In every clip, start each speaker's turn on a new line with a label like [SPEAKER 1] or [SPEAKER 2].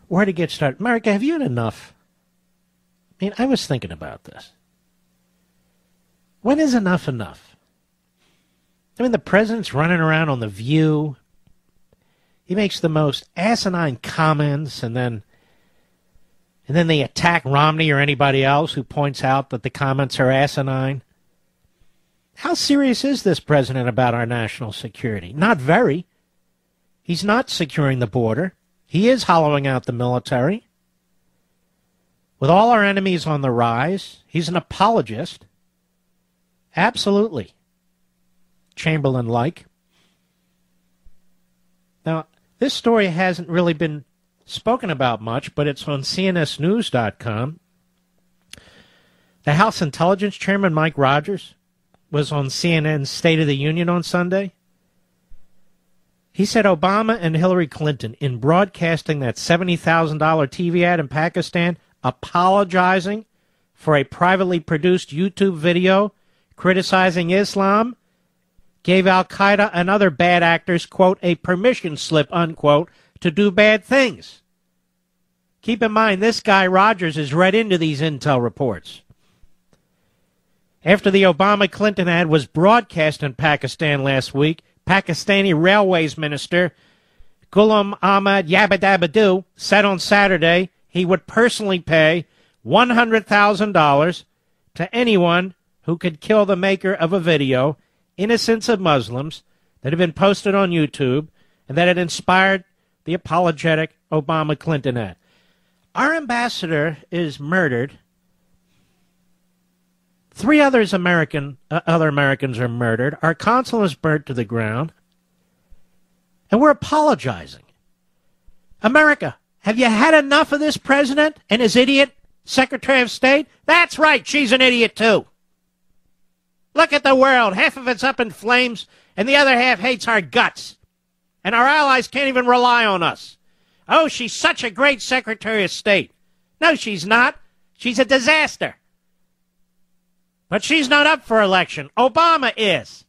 [SPEAKER 1] where to get started. America, have you had enough? I mean, I was thinking about this. When is enough enough? I mean, the president's running around on The View. He makes the most asinine comments, and then they attack Romney or anybody else who points out that the comments are asinine. How serious is this president about our national security? Not very. He's not securing the border. He is hollowing out the military. With all our enemies on the rise, he's an apologist. Absolutely. Chamberlain-like. Now, this story hasn't really been spoken about much, but it's on CNSnews.com. The House Intelligence Chairman, Mike Rogers, was on CNN's State of the Union on Sunday. He said Obama and Hillary Clinton, in broadcasting that $70,000 TV ad in Pakistan, apologizing for a privately produced YouTube video criticizing Islam, gave al-Qaeda and other bad actors, quote, a permission slip, unquote, to do bad things. Keep in mind, this guy, Rogers, is read into these intel reports. After the Obama-Clinton ad was broadcast in Pakistan last week, Pakistani Railways Minister Ghulam Ahmad Yabadabadu said on Saturday he would personally pay $100,000 to anyone who could kill the maker of a video, Innocence of Muslims, that had been posted on YouTube and that had inspired the apologetic Obama-Clinton ad. Our ambassador is murdered. 3 other Americans are murdered. Our consul is burnt to the ground. And we're apologizing. America, have you had enough of this president and his idiot Secretary of State? That's right, she's an idiot too. Look at the world. Half of it's up in flames, and the other half hates our guts. And our allies can't even rely on us. Oh, she's such a great Secretary of State. No, she's not. She's a disaster. But she's not up for election. Obama is.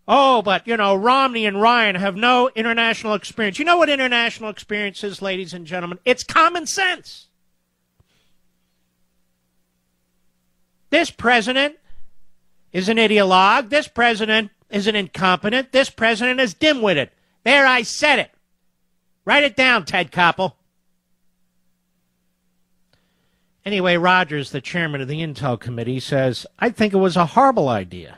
[SPEAKER 1] Oh, but, Romney and Ryan have no international experience. You know what international experience is, ladies and gentlemen? It's common sense. This president is an ideologue. This president is an incompetent. This president is dim-witted. There, I said it. Write it down, Ted Koppel. Anyway, Rogers, the chairman of the Intel Committee, says, I think it was a horrible idea.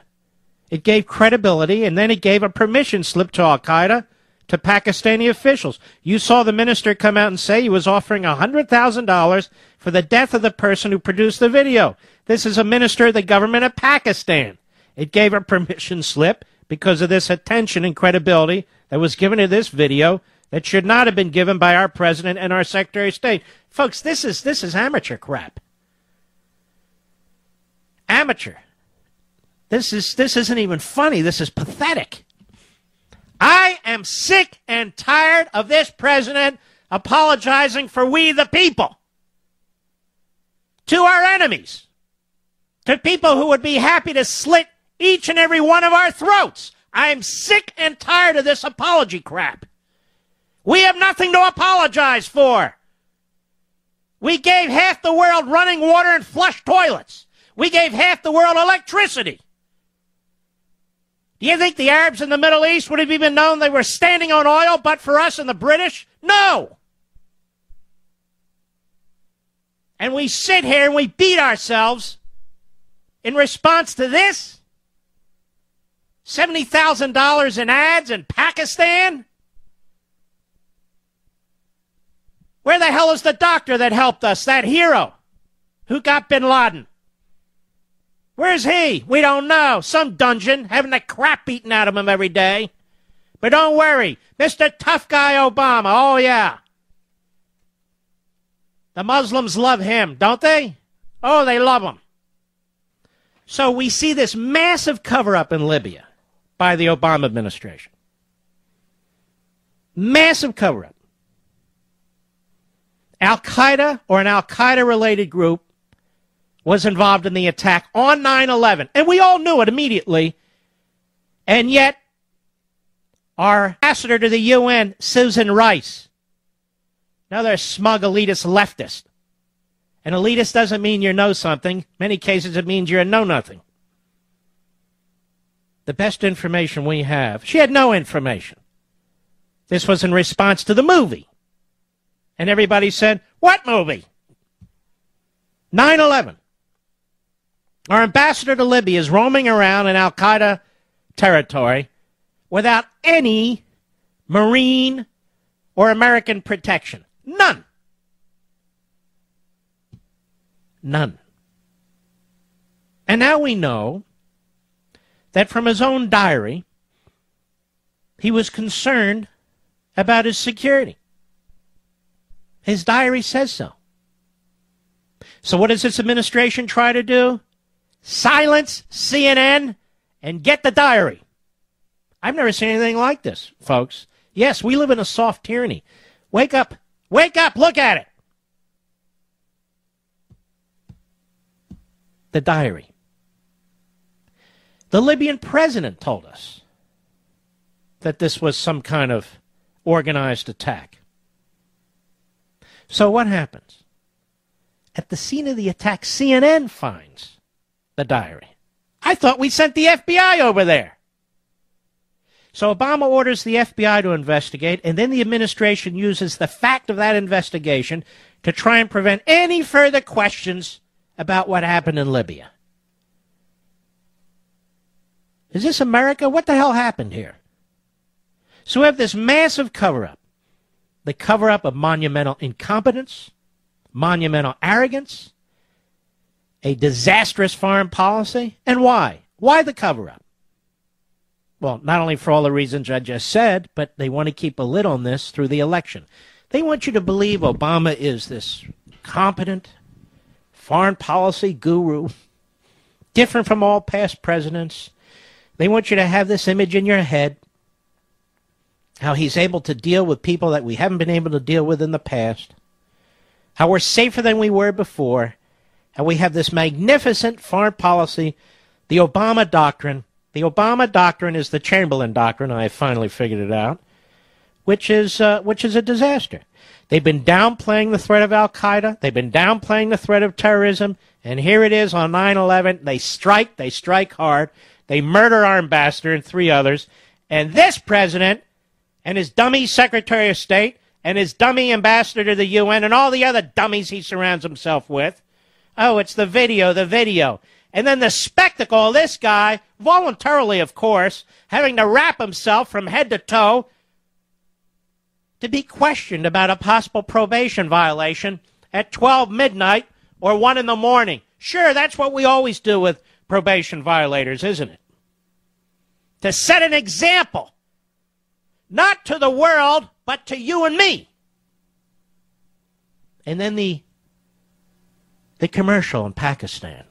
[SPEAKER 1] It gave credibility, and then it gave a permission slip to al-Qaeda, to Pakistani officials. You saw the minister come out and say he was offering $100,000 for the death of the person who produced the video. This is a minister of the government of Pakistan. It gave a permission slip because of this attention and credibility that was given to this video that should not have been given by our president and our Secretary of State. Folks, this is amateur crap. Amateur. This isn't even funny. This is pathetic. I am sick and tired of this president apologizing for we the people. To our enemies. To people who would be happy to slit each and every one of our throats. I am sick and tired of this apology crap. We have nothing to apologize for. We gave half the world running water and flush toilets. We gave half the world electricity. Do you think the Arabs in the Middle East would have even known they were standing on oil but for us and the British? No. And we sit here and we beat ourselves in response to this? $70,000 in ads in Pakistan? Where the hell is the doctor that helped us, that hero who got bin Laden? Where's he? We don't know. Some dungeon, having the crap beaten out of him every day. But don't worry, Mr. Tough Guy Obama, oh yeah. The Muslims love him, don't they? Oh, they love him. So we see this massive cover-up in Libya by the Obama administration. Massive cover-up. Al-Qaeda or an Al-Qaeda-related group was involved in the attack on 9/11. And we all knew it immediately. And yet, our ambassador to the UN, Susan Rice, another smug elitist leftist. And elitist doesn't mean you know something. In many cases, it means you're a know-nothing. The best information we have, she had no information. This was in response to the movie. And everybody said, what movie? 9/11. Our ambassador to Libya is roaming around in al-Qaeda territory without any Marine or American protection. None. None. And now we know that from his own diary, he was concerned about his security. His diary says so. So what does this administration try to do? Silence CNN and get the diary. I've never seen anything like this, folks. Yes, we live in a soft tyranny. Wake up. Wake up. Look at it. The diary. The Libyan president told us that this was some kind of organized attack. So what happens? At the scene of the attack, CNN finds the diary. I thought we sent the FBI over there. So Obama orders the FBI to investigate, and then the administration uses the fact of that investigation to try and prevent any further questions about what happened in Libya. Is this America? What the hell happened here? So we have this massive cover-up. The cover-up of monumental incompetence, monumental arrogance, a disastrous foreign policy. And why? Why the cover-up? Well, not only for all the reasons I just said, but they want to keep a lid on this through the election. They want you to believe Obama is this competent foreign policy guru, different from all past presidents. They want you to have this image in your head, how he's able to deal with people that we haven't been able to deal with in the past, how we're safer than we were before, how we have this magnificent foreign policy, the Obama doctrine. The Obama doctrine is the Chamberlain doctrine. I finally figured it out, which is a disaster. They've been downplaying the threat of al-Qaeda. They've been downplaying the threat of terrorism. And here it is on 9/11. They strike hard. They murder our ambassador and 3 others. And this president and his dummy Secretary of State and his dummy ambassador to the UN and all the other dummies he surrounds himself with. Oh, it's the video. And then the spectacle of this guy, voluntarily, of course, having to wrap himself from head to toe to be questioned about a possible probation violation at 12 midnight or 1 in the morning. Sure, that's what we always do with probation violators, isn't it? To set an example, not to the world, but to you and me. And then the commercial in Pakistan.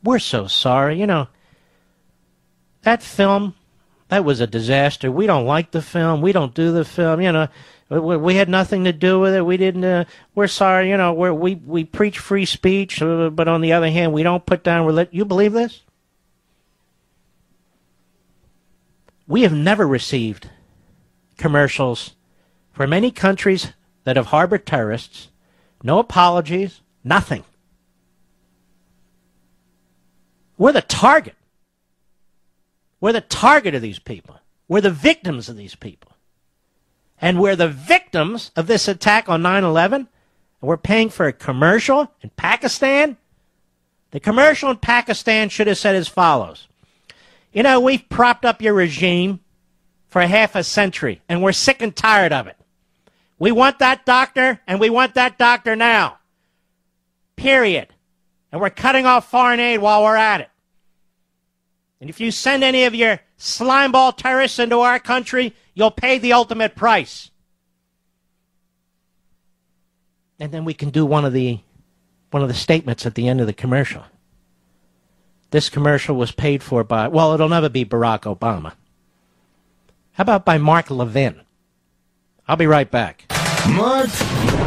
[SPEAKER 1] We're so sorry. You know, that film, that was a disaster. We don't like the film. We don't do the film. You know, we had nothing to do with it. We didn't, we're sorry. You know, we preach free speech, but on the other hand, we don't put down religion. You believe this? We have never received commercials from any countries that have harbored terrorists. No apologies, nothing. We're the target. We're the target of these people. We're the victims of these people. And we're the victims of this attack on 9/11. And we're paying for a commercial in Pakistan. The commercial in Pakistan should have said as follows. You know, we've propped up your regime for half a century, and we're sick and tired of it. We want that doctor, and we want that doctor now. Period. And we're cutting off foreign aid while we're at it. And if you send any of your slimeball terrorists into our country, you'll pay the ultimate price. And then we can do one of the statements at the end of the commercial. This commercial was paid for by, well, it'll never be Barack Obama. How about by Mark Levin? I'll be right back.
[SPEAKER 2] Mark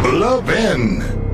[SPEAKER 2] Levin.